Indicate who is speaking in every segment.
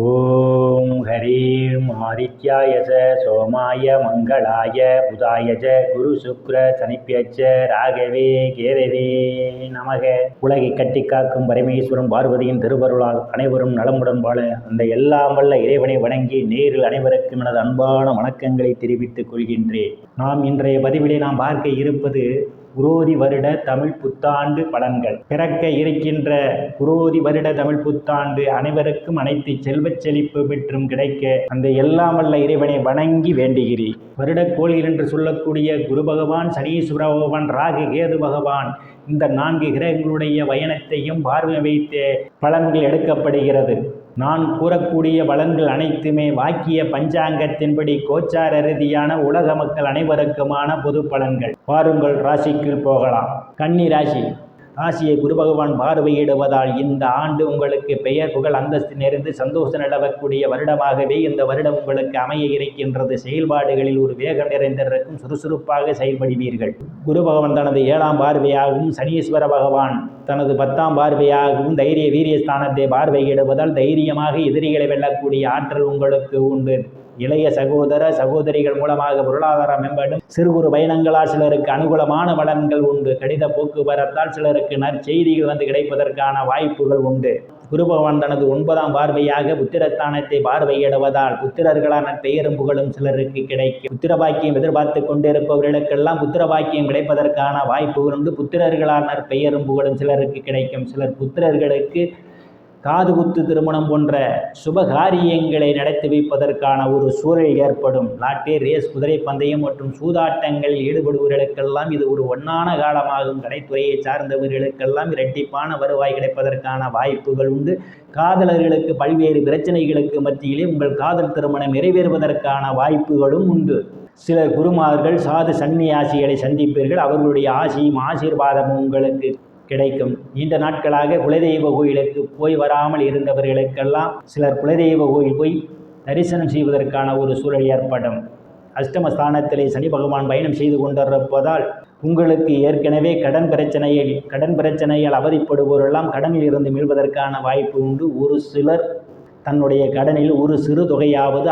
Speaker 1: ஓம் ஹரீம் ஆதித்யாயச சோமாய மங்களாய புதாயஜ குரு சுக்ர சனிப்பியச்ச ராகவே கேதவே நமக. உலகை கட்டி காக்கும் பரமேஸ்வரன் பார்வதியின் திருவருளால் அனைவரும் நலமுடன் வாழ அந்த எல்லாம் வல்ல இறைவனை வணங்கி நேரில் அனைவருக்கும் எனது அன்பான வணக்கங்களை தெரிவித்துக் கொள்கின்றேன். நாம் இன்றைய பதிவிலே நாம் பார்க்க இருப்பது குரோதி வருட தமிழ் புத்தாண்டு பலன்கள். பிறக்க இருக்கின்ற குரோதி வருட தமிழ் புத்தாண்டு அனைவருக்கும் அனைத்து செல்வச் செழிப்பு பெற்றும் கிடைக்க அந்த எல்லாம் வல்ல இறைவனை வணங்கி வேண்டுகிறேன். வருடக்கோள் என்று சொல்லக்கூடிய குரு பகவான், சனீஸ்வர பகவான், ராகு கேது பகவான், இந்த 4 கிரகங்களுடைய பயணத்தையும் பார்வை வைத்து பலன்கள் எடுக்கப்படுகிறது. நான் கூறக்கூடிய பலன்கள் அனைத்துமே வாக்கிய பஞ்சாங்கத்தின்படி கோச்சார ரீதியான உலக மக்கள் அனைவருக்குமான பொது பலன்கள். பாருங்கள், ராசிக்குள் போகலாம். கன்னி ராசியை குரு பகவான் பார்வையிடுவதால் இந்த ஆண்டு உங்களுக்கு பெயர் புகழ் அந்தஸ்து நிறைந்து சந்தோஷம் நிலவக்கூடிய வருடமாகவே இந்த வருடம் உங்களுக்கு அமைய இருக்கின்றது. செயல்பாடுகளில் ஒரு வேகம் நிறைந்திருக்கும், சுறுசுறுப்பாக செயல்படுவீர்கள். குரு பகவான் தனது 7ஆம் பார்வையாகவும் சனீஸ்வர பகவான் தனது 10ஆம் பார்வையாகவும் தைரிய வீரிய ஸ்தானத்தை பார்வையிடுவதால் தைரியமாக எதிரிகளை வெல்லக்கூடிய ஆற்றல் உங்களுக்கு உண்டு. இளைய சகோதர சகோதரிகள் மூலமாக பொருளாதாரம் மேம்படும். சிறு குறு பயணங்களால் சிலருக்கு அனுகூலமான பலன்கள் உண்டு. கடித போக்குவரத்தால் சிலருக்கு நற்செய்திகள் வந்து கிடைப்பதற்கான வாய்ப்புகள் உண்டு. குரு பகவான் தனது 9ஆம் பார்வையாக புத்திரஸ்தானத்தை பார்வையிடுவதால் புத்திரர்களான பெயரும் புகழும் சிலருக்கு கிடைக்கும். புத்திர பாக்கியம் எதிர்பார்த்து கொண்டிருப்பவர்களுக்கெல்லாம் புத்திர பாக்கியம் கிடைப்பதற்கான வாய்ப்புகள் உண்டு. புத்திரர்களான பெயரும் புகழும் சிலருக்கு கிடைக்கும். சிலர் புத்திரர்களுக்கு காது குத்து திருமணம் போன்ற சுபகாரியங்களை நடத்தி வைப்பதற்கான ஒரு சூழல் ஏற்படும். லாட்டரி, ரேஸ், குதிரை பந்தயம் மற்றும் சூதாட்டங்களில் ஈடுபடுபவர்களுக்கெல்லாம் இது ஒரு ஒன்னான காலமாகும். கலைத்துறையை சார்ந்தவர்களுக்கெல்லாம் இரட்டிப்பான வருவாய் கிடைப்பதற்கான வாய்ப்புகள் உண்டு. காதலர்களுக்கு பல்வேறு பிரச்சனைகளுக்கு மத்தியிலே உங்கள் காதல் திருமணம் நிறைவேறுவதற்கான வாய்ப்புகளும் உண்டு. சிலர் குருமார்கள், சாது சன்னியாசிகளை சந்திப்பீர்கள். அவர்களுடைய ஆசியும் ஆசீர்வாதமும் உங்களுக்கு கிடைக்கும். நீண்ட நாட்களாக குலதெய்வ கோயிலுக்கு போய் வராமல் இருந்தவர்களுக்கெல்லாம் சிலர் குலதெய்வ கோயில் போய் தரிசனம் செய்வதற்கான ஒரு சூழல் ஏற்படும். அஷ்டமஸ்தானத்திலே சனி பகவான் பயணம் செய்து கொண்டிருப்பதால் உங்களுக்கு ஏற்கனவே கடன் பிரச்சனையால் அவதிப்படுவோரெல்லாம் கடனில் இருந்து மீள்வதற்கான வாய்ப்பு உண்டு. ஒரு சிலர் தன்னுடைய கடனில் ஒரு சிறு தொகையாவது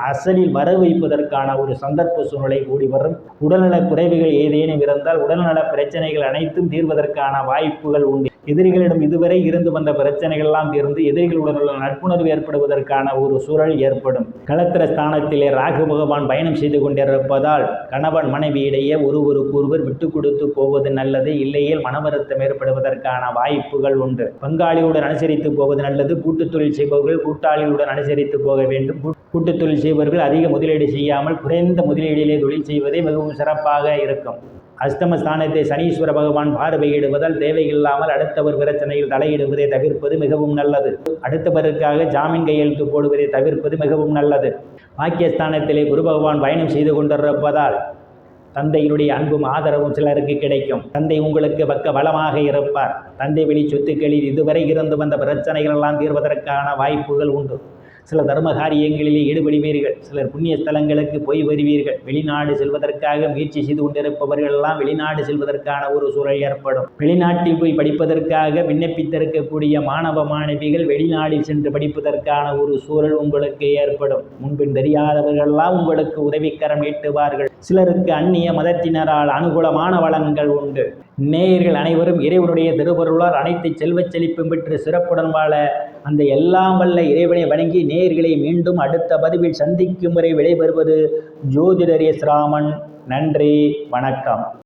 Speaker 1: அசலில் வர வைப்பதற்கான ஒரு சந்தர்ப்ப சூழ்நிலை கூடி வரும். உடல்நலக் குறைவுகள் ஏதேனும் இருந்தால் உடல்நல பிரச்சனைகள் அனைத்தும் தீர்வதற்கான வாய்ப்புகள் உண்டு. எதிரிகளிடம் இதுவரை இருந்து வந்த பிரச்சனைகள் எல்லாம் தீர்ந்து எதிரிகளுடன் உள்ள நட்புணர்வு ஏற்படுவதற்கான ஒரு சூழல் ஏற்படும். களத்திர ஸ்தானத்திலே ராகு பகவான் பயணம் செய்து கொண்டிருப்பதால் கணவன் மனைவி இடையே ஒருவருக்கொருவர் விட்டு கொடுத்து போவது நல்லது. இல்லையேல் மனவருத்தம் ஏற்படுவதற்கான வாய்ப்புகள் உண்டு. பங்காளியுடன் அனுசரித்து போவது நல்லது. கூட்டுத் தொழில் செய்பவர்கள் கூட்டாளியுடன் அனுசரித்து போக வேண்டும். கூட்டுத் தொழில் செய்பவர்கள் அதிக முதலீடு செய்யாமல் குறைந்த முதலீடிலே தொழில் செய்வதே மிகவும் சிறப்பாக இருக்கும். அஷ்டமஸ்தானத்தை சனீஸ்வர பகவான் பார்வையிடுவதால் தேவையில்லாமல் அடுத்தவர் பிரச்சனையில் தலையிடுவதை தவிர்ப்பது மிகவும் நல்லது. அடுத்தவருக்காக ஜாமீன் கையெழுத்து போடுவதை தவிர்ப்பது மிகவும் நல்லது. பாக்கியஸ்தானத்திலே குரு பகவான் பயணம் செய்து கொண்டிருப்பதால் தந்தையினுடைய அன்பும் ஆதரவும் சிலருக்கு கிடைக்கும். தந்தை உங்களுக்கு பக்க பலமாக இருப்பார். தந்தை வழி சொத்துக்களில் இதுவரை இருந்து வந்த பிரச்சனைகள் எல்லாம் தீர்வதற்கான வாய்ப்புகள் உண்டு. சில தர்ம காரியங்களிலே ஈடுபடுவீர்கள். சிலர் புண்ணிய ஸ்தலங்களுக்கு போய் வருவீர்கள். வெளிநாடு செல்வதற்காக முயற்சி செய்து கொண்டிருப்பவர்கள் எல்லாம் வெளிநாடு செல்வதற்கான ஒரு சூழல் ஏற்படும். வெளிநாட்டில் போய் படிப்பதற்காக விண்ணப்பித்திருக்கக்கூடிய மாணவ மாணவிகள் வெளிநாட்டில் சென்று படிப்பதற்கான ஒரு சூழல் உங்களுக்கு ஏற்படும். முன்பின் தெரியாதவர்களெல்லாம் உங்களுக்கு உதவிக்கரம் நீட்டுவார்கள். சிலருக்கு அந்நிய மதத்தினரால் அனுகூலமான வளங்கள் உண்டு. நேயர்கள் அனைவரும் இறைவனுடைய திருவருளால் அனைத்து செல்வச் செழிப்பும் பெற்று சிறப்புடன் வாழ அந்த எல்லாம் வல்ல இறைவனை வணங்கி நேயர்களை மீண்டும் அடுத்த பதிவில் சந்திக்கும் வரை விடைபெறுவது ஜோதிடர் எஸ். ராமன். நன்றி, வணக்கம்.